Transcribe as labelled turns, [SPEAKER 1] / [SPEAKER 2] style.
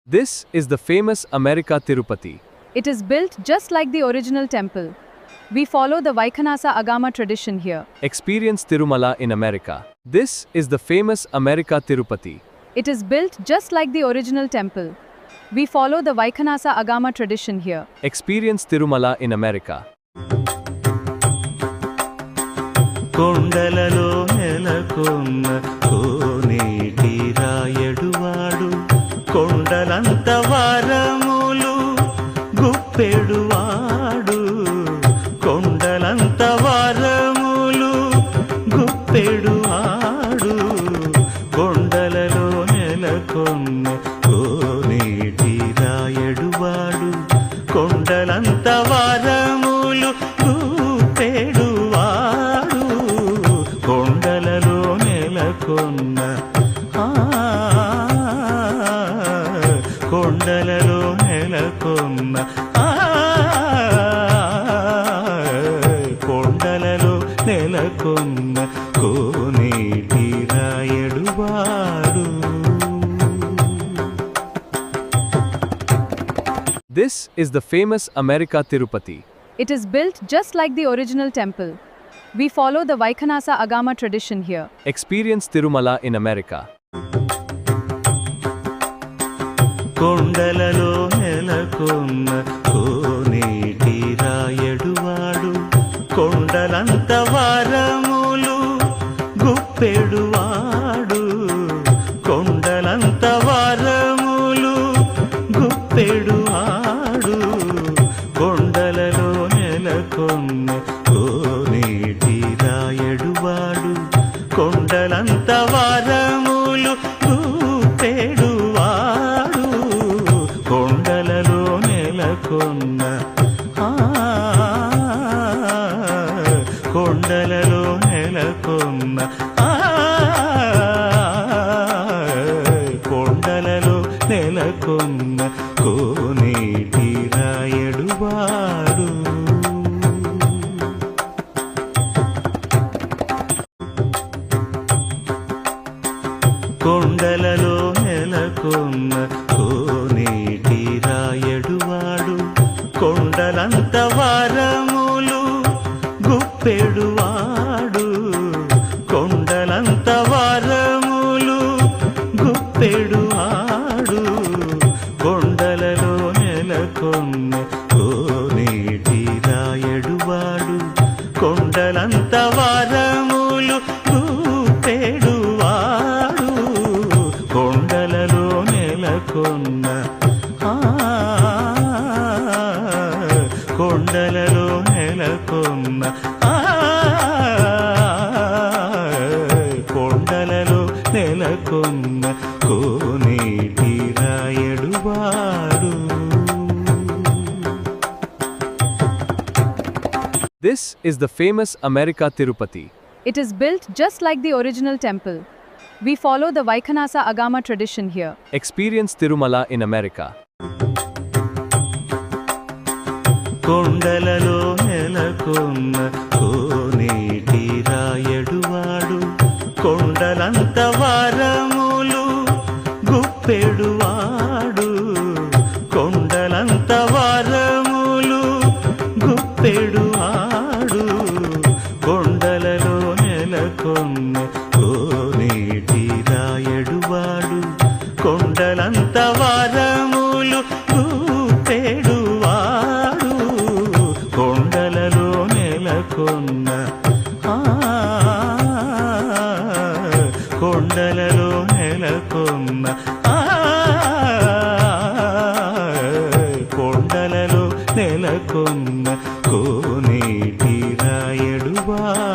[SPEAKER 1] This is the famous America Tirupati.
[SPEAKER 2] It is built just like the original temple. We follow the Vaikhanasa Agama tradition here.
[SPEAKER 1] Experience Tirumala in America. This is the famous America Tirupati.
[SPEAKER 2] It is built just like the original temple. We follow the Vaikhanasa Agama tradition here.
[SPEAKER 1] Experience Tirumala in America.
[SPEAKER 3] కొండలలో నెలకొన్న కోనేటి రాయడువాడు కొండలంత వారములు గుప్పెడువాడు కొండలంత వారములు గుప్పెడువాడు కొండలలో నెలకొన్న కోనేటి రాయడువాడు కొండలంత వారములు గుప్పెడువాడు కొండలలో నెలకొన్న కొండలలో నెలకొన్న కొండలలో నెలకొన్న కోనేటి రాయడువాడు.
[SPEAKER 1] This is the famous America Tirupati.
[SPEAKER 2] It is built just like the original temple. We follow the Vaikhanasa Agama tradition here.
[SPEAKER 1] Experience Tirumala in America.
[SPEAKER 3] కొండలలో నెలకొన్న కోనేటి రాయడువాడు కొండలంత వారములు గుప్పెడువాడు కొండలంత వారములు గుప్పెడువాడు కొండలలో నెలకొన్న కోనేటి రాయడువాడు కొండలంత వారములు గుప్పెడువాడు కొండలలో నెలకొన్న కొండలలో నెలకొన్న కొండలలో నెలకొన్న కోనేటి రాయడువాడు. కొండలలో నెలకొన్న కోనేటి రాయడువాడు కొండలంత వారములు గుప్పెడువాడు కొండలంత వారములు గుప్పెడువాడు కొండలలో నెలకొన్న కోనేటి రాయడువాడు కొండలంత వారములు గుప్పెడువాడు కొండలలో నెలకొన్న కొండలలో నెలకొన్న కొండలలో నెలకొన్న కోనేటి రాయడువాడు.
[SPEAKER 1] This is the famous America Tirupati.
[SPEAKER 2] It is built just like the original temple. We follow the Vaikhanasa Agama tradition here.
[SPEAKER 1] Experience Tirumala in America.
[SPEAKER 3] కొండలలో నెలకొన్న కోనేటి రాయడువాడు కొండలంత వారములు గుప్పెడువాడు కొండలంత వారములు గుప్పెడువాడు కొండలలో నెలకొన్న కోనేటి రాయడువాడు కొండలంత వారములు గుప్పెడువాడు కొండలలో నెలకొన్న కొండలలో నెలకొన్న కొండలలో నెలకొన్న కోనేటి రాయడువాడు.